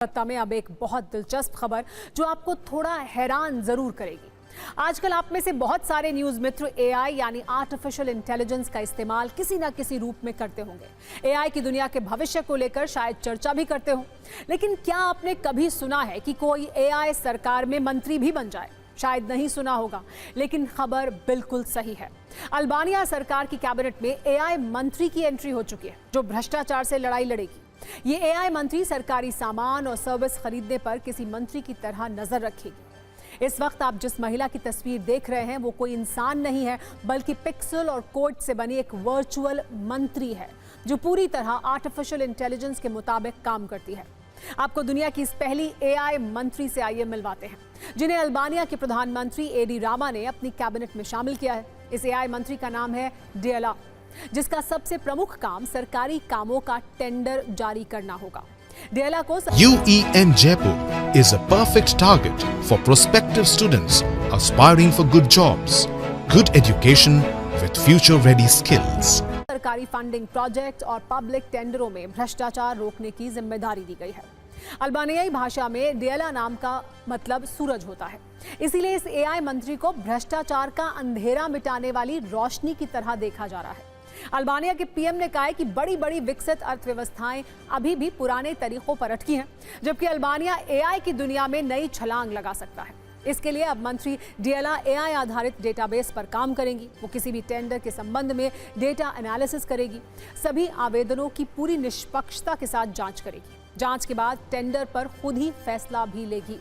सत्ता में अब एक बहुत दिलचस्प खबर जो आपको थोड़ा हैरान जरूर करेगी। आजकल आप में से बहुत सारे न्यूज मित्र एआई यानी आर्टिफिशियल इंटेलिजेंस का इस्तेमाल किसी ना किसी रूप में करते होंगे। एआई की दुनिया के भविष्य को लेकर शायद चर्चा भी करते हो, लेकिन क्या आपने कभी सुना है कि कोई एआई सरकार में मंत्री भी बन जाए? शायद नहीं सुना होगा, लेकिन खबर बिल्कुल सही है। अल्बानिया सरकार की कैबिनेट में एआई मंत्री की एंट्री हो चुकी है, जो भ्रष्टाचार से लड़ाई लड़ेगी। ये एआई मंत्री सरकारी सामान और सर्विस खरीदने पर किसी मंत्री की तरह नजर रखेगी। इस वक्त आप जिस महिला की तस्वीर देख रहे हैं वो कोई इंसान नहीं है, बल्कि पिक्सल और कोड से बनी एक वर्चुअल मंत्री है, जो पूरी तरह आर्टिफिशियल इंटेलिजेंस के मुताबिक काम करती है। आपको दुनिया की इस पहली एआई मंत्री से आइए मिलवाते हैं, जिन्हें अल्बानिया के प्रधानमंत्री एडी रामा ने अपनी कैबिनेट में शामिल किया है। इस एआई मंत्री का नाम है डेला, जिसका सबसे प्रमुख काम सरकारी कामों का टेंडर जारी करना होगा। डेला को UEN Jaipur is a perfect target for prospective students aspiring for good jobs, good education with future-ready skills. सरकारी फंडिंग, प्रोजेक्ट और पब्लिक टेंडरों में भ्रष्टाचार रोकने की जिम्मेदारी दी गई है। अल्बानियाई भाषा में डेला नाम का मतलब सूरज होता है, इसीलिए इस एआई मंत्री को भ्रष्टाचार का अंधेरा मिटाने वाली रोशनी की तरह देखा जा रहा है। अल्बानिया के पीएम ने कहा है कि बड़ी बड़ी विकसित अर्थव्यवस्थाएं अभी भी पुराने तरीकों पर अटकी हैं, जबकि अल्बानिया एआई की दुनिया में नई छलांग लगा सकता है। इसके लिए अब मंत्री डेला एआई आधारित डेटाबेस पर काम करेंगी। वो किसी भी टेंडर के संबंध में डेटा एनालिसिस करेगी, सभी आवेदनों की पूरी निष्पक्षता के साथ जांच करेगी। जांच के बाद टेंडर पर खुद ही फैसला भी लेगी।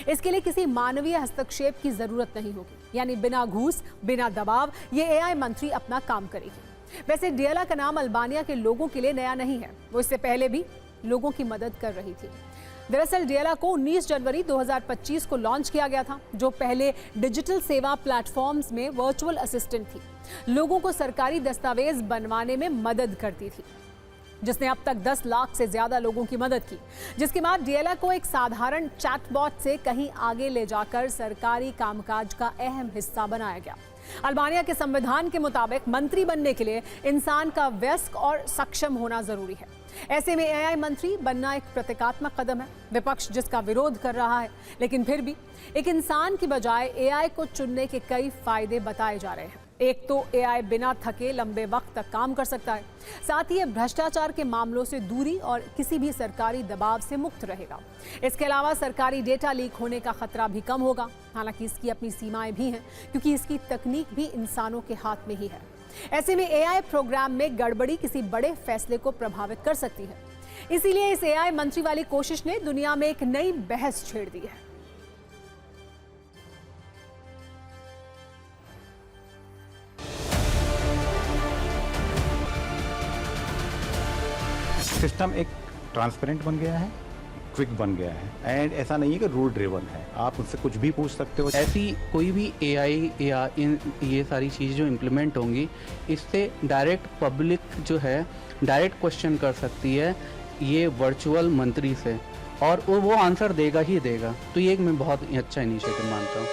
इसके लिए किसी मानवीय हस्तक्षेप की जरूरत नहीं होगी, यानी बिना घूस, बिना दबाव ये एआई मंत्री अपना काम करेगी। वैसे डेला का नाम अल्बानिया के लोगों के लिए नया नहीं है, वो इससे पहले भी लोगों की मदद कर रही थी। दरअसल डेला को 19 जनवरी 2025 को लॉन्च किया गया था, जो पहले डिजिटल सेवा प्लेटफॉर्म्स में वर्चुअल असिस्टेंट थी। लोगों को सरकारी दस्तावेज बनवाने में मदद करती थी, जिसने अब तक 10 लाख से ज्यादा लोगों की मदद की। जिसके बाद डेला को एक साधारण चैटबॉट से कहीं आगे ले जाकर सरकारी कामकाज का अहम हिस्सा बनाया गया। अल्बानिया के संविधान के मुताबिक मंत्री बनने के लिए इंसान का वयस्क और सक्षम होना जरूरी है। ऐसे में एआई मंत्री बनना एक प्रतीकात्मक कदम है। विपक्ष जिसका विरोध कर रहा है, लेकिन फिर भी एक इंसान की बजाय एआई को चुनने के कई फायदे बताए जा रहे हैं। एक तो एआई बिना थके लंबे वक्त तक काम कर सकता है, साथ ही ये भ्रष्टाचार के मामलों से दूरी और किसी भी सरकारी दबाव से मुक्त रहेगा। इसके अलावा सरकारी डेटा लीक होने का खतरा भी कम होगा। हालांकि इसकी अपनी सीमाएं भी हैं, क्योंकि इसकी तकनीक भी इंसानों के हाथ में ही है। ऐसे में एआई प्रोग्राम में गड़बड़ी किसी बड़े फैसले को प्रभावित कर सकती है। इसीलिए इस एआई मंत्री वाली कोशिश ने दुनिया में एक नई बहस छेड़ दी है। सिस्टम एक ट्रांसपेरेंट बन गया है, क्विक बन गया है, एंड ऐसा नहीं है कि रूल ड्रिवन है। आप उससे कुछ भी पूछ सकते हो। ऐसी कोई भी एआई या ये सारी चीज़ जो इम्प्लीमेंट होंगी, इससे डायरेक्ट पब्लिक जो है डायरेक्ट क्वेश्चन कर सकती है ये वर्चुअल मंत्री से, और वो आंसर देगा ही देगा। तो ये एक मैं बहुत अच्छा इनिशिएटिव मानता हूँ।